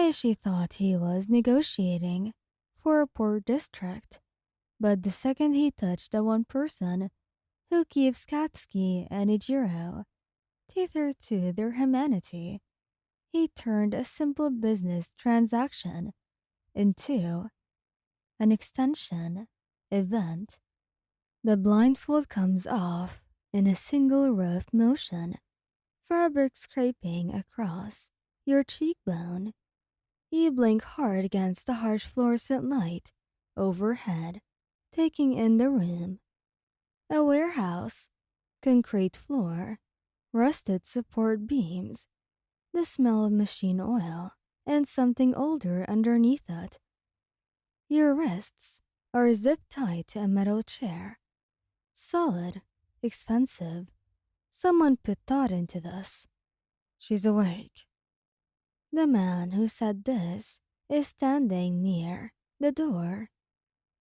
Hayashi thought he was negotiating for a poor district, but the second he touched the one person who keeps Katsuki and Ijiro tethered to their humanity, he turned a simple business transaction into an extension event. The blindfold comes off in a single rough motion, fabric scraping across your cheekbone. You blink hard against the harsh fluorescent light overhead, taking in the room. A warehouse, concrete floor, rusted support beams, the smell of machine oil, and something older underneath it. Your wrists are zip-tied to a metal chair. Solid, expensive. Someone put thought into this. She's awake. The man who said this is standing near the door,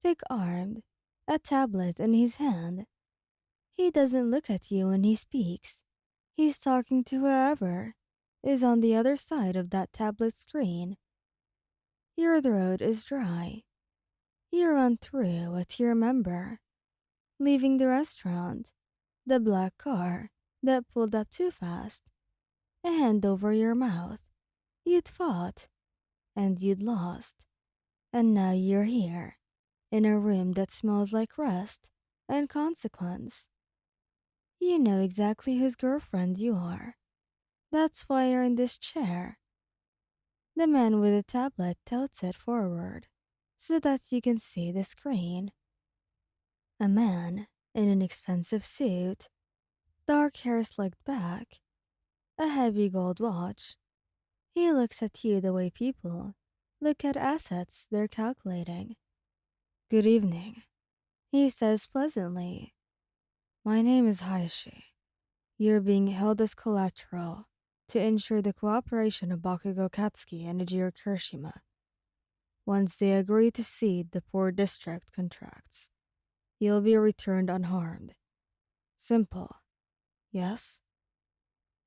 thick-armed, a tablet in his hand. He doesn't look at you when he speaks. He's talking to whoever is on the other side of that tablet screen. Your throat is dry. You run through what you remember. Leaving the restaurant, the black car that pulled up too fast, a hand over your mouth. You'd fought, and you'd lost. And now you're here, in a room that smells like rust and consequence. You know exactly whose girlfriend you are. That's why you're in this chair. The man with the tablet tilts it forward so that you can see the screen. A man in an expensive suit, dark hair slicked back, a heavy gold watch. He looks at you the way people look at assets they're calculating. Good evening, he says pleasantly. My name is Hayashi. You're being held as collateral to ensure the cooperation of Bakugou Katsuki and Ijiro Kirishima. Once they agree to cede the poor district contracts, you'll be returned unharmed. Simple, yes?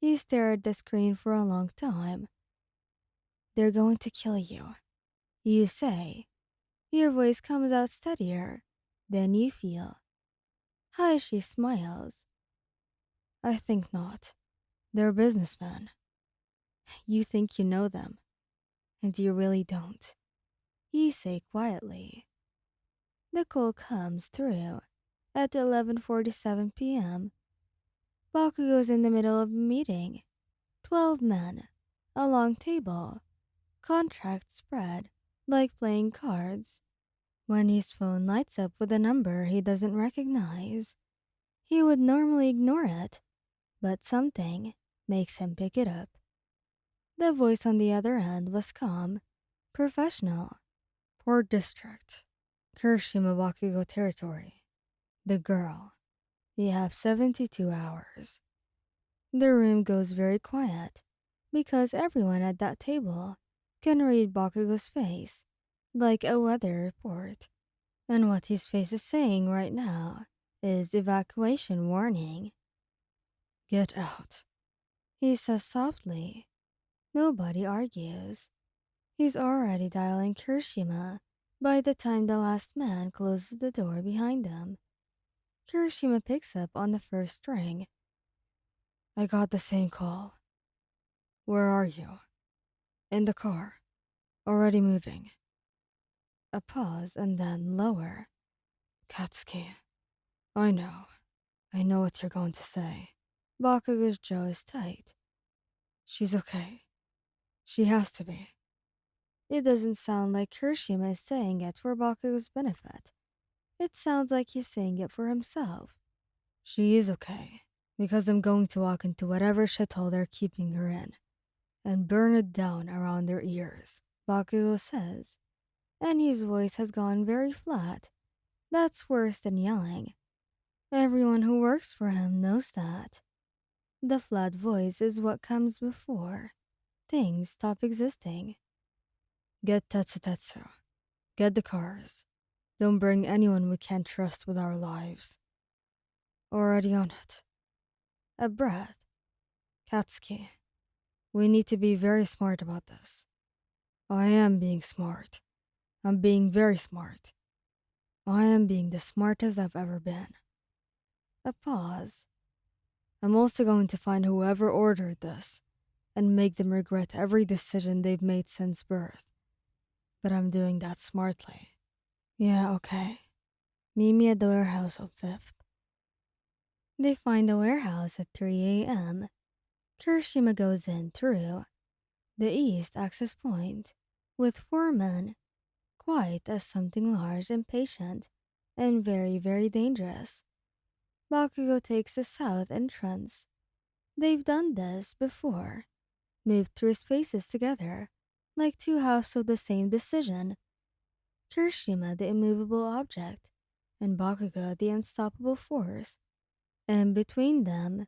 He stared at the screen for a long time. They're going to kill you, you say. Your voice comes out steadier than you feel. Hayashi smiles. I think not. They're businessmen. You think you know them, and you really don't. You say quietly. The call comes through at 11:47 p.m. Bakugou's in the middle of a meeting. 12 men, a long table, contracts spread like playing cards. When his phone lights up with a number he doesn't recognize, he would normally ignore it, but something makes him pick it up. The voice on the other end was calm, professional. Port District, Kirishima Bakugou Territory. The girl. You have 72 hours. The room goes very quiet because everyone at that table can read Bakugou's face like a weather report. And what his face is saying right now is evacuation warning. Get out, he says softly. Nobody argues. He's already dialing Kirishima by the time the last man closes the door behind him. Kirishima picks up on the first ring. I got the same call. Where are you? In the car. Already moving. A pause and then lower. Katsuki. I know. I know what you're going to say. Bakugou's jaw is tight. She's okay. She has to be. It doesn't sound like Kirishima is saying it for Bakugou's benefit. It sounds like he's saying it for himself. She is okay, because I'm going to walk into whatever shithole they're keeping her in and burn it down around their ears, Bakugou says, and his voice has gone very flat. That's worse than yelling. Everyone who works for him knows that. The flat voice is what comes before things stop existing. Get Tetsu. Get the cars. Don't bring anyone we can't trust with our lives. Already on it. A breath. Katsuki, we need to be very smart about this. I am being smart. I'm being very smart. I am being the smartest I've ever been. A pause. I'm also going to find whoever ordered this and make them regret every decision they've made since birth. But I'm doing that smartly. Yeah, okay. Meet me at the warehouse on 5th. They find the warehouse at 3 a.m. Kirishima goes in through the east access point with 4 men, quiet as something large and patient, and very, very dangerous. Bakugou takes the south entrance. They've done this before, moved through spaces together, like two halves of the same decision. Kirishima, the immovable object, and Bakugo, the unstoppable force. And between them,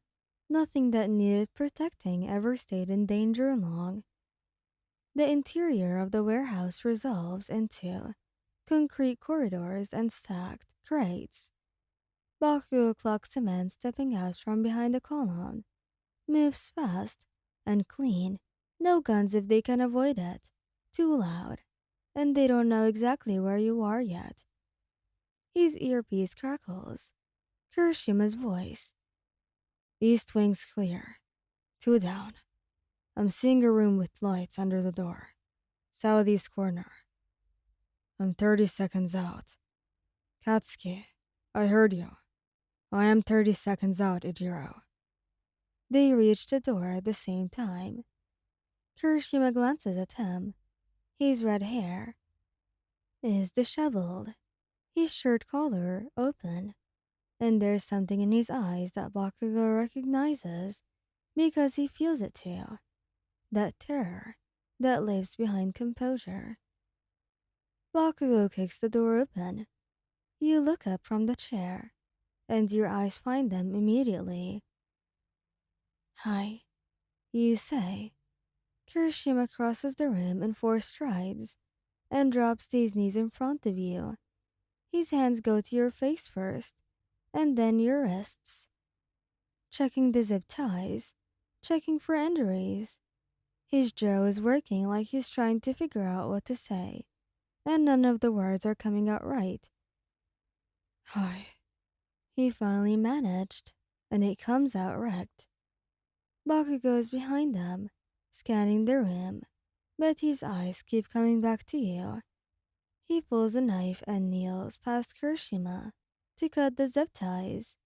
nothing that needed protecting ever stayed in danger long. The interior of the warehouse resolves into concrete corridors and stacked crates. Bakugo clocks a man stepping out from behind a column, moves fast and clean, no guns if they can avoid it, too loud, and they don't know exactly where you are yet. His earpiece crackles. Kirishima's voice. East wing's clear. 2 down. I'm seeing a room with lights under the door. Southeast corner. I'm 30 seconds out. Katsuki, I heard you. I am 30 seconds out, Ijiro. They reach the door at the same time. Kirishima glances at him. His red hair is disheveled, his shirt collar open, and there's something in his eyes that Bakugo recognizes because he feels it too. That terror that lives behind composure. Bakugo kicks the door open. You look up from the chair, and your eyes find them immediately. Hi, you say. Kirishima crosses the room in 4 strides and drops to his knees in front of you. His hands go to your face first, and then your wrists. Checking the zip ties, checking for injuries. His jaw is working like he's trying to figure out what to say, and none of the words are coming out right. Hi. He finally managed, and it comes out wrecked. Bakugo is behind them, scanning the room, but his eyes keep coming back to you. He pulls a knife and kneels past Kirishima to cut the zip ties,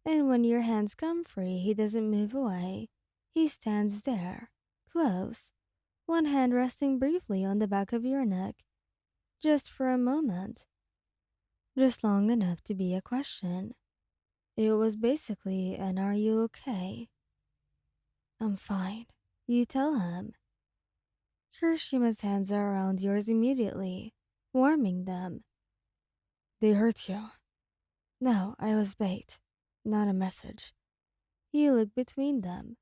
and when your hands come free, he doesn't move away. He stands there, close, one hand resting briefly on the back of your neck, just for a moment, just long enough to be a question. It was basically an "Are you okay?" I'm fine, you tell him. Kirishima's hands are around yours immediately, warming them. They hurt you. No, I was bait, not a message. You look between them.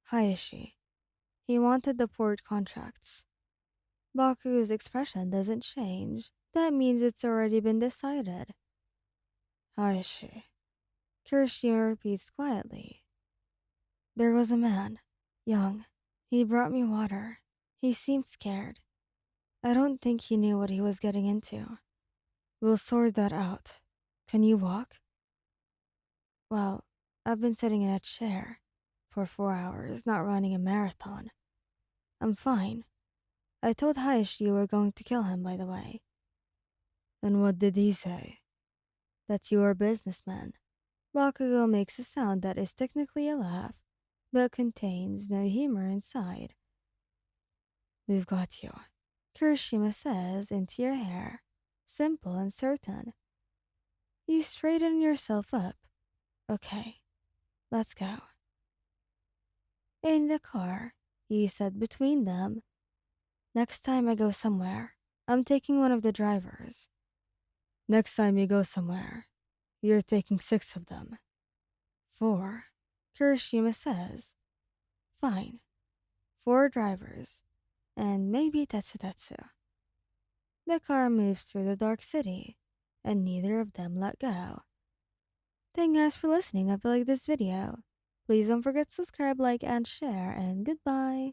Hayashi. He wanted the port contracts. Baku's expression doesn't change. That means it's already been decided. Hayashi. Kirishima repeats quietly. There was a man, young. He brought me water. He seemed scared. I don't think he knew what he was getting into. We'll sort that out. Can you walk? Well, I've been sitting in a chair for 4 hours, not running a marathon. I'm fine. I told Hayashi you were going to kill him, by the way. And what did he say? That you are a businessman. Bakugo makes a sound that is technically a laugh, but contains no humor inside. We've got you, Kirishima says into your hair, simple and certain. You straighten yourself up. Okay, let's go. In the car, he said between them, next time I go somewhere, I'm taking one of the drivers. Next time you go somewhere, you're taking 6 of them. 4, Kirishima says. Fine. 4 drivers. And maybe Tetsu. The car moves through the dark city, and neither of them let go. Thank you guys for listening. If you like this video, please don't forget to subscribe, like, and share, and goodbye.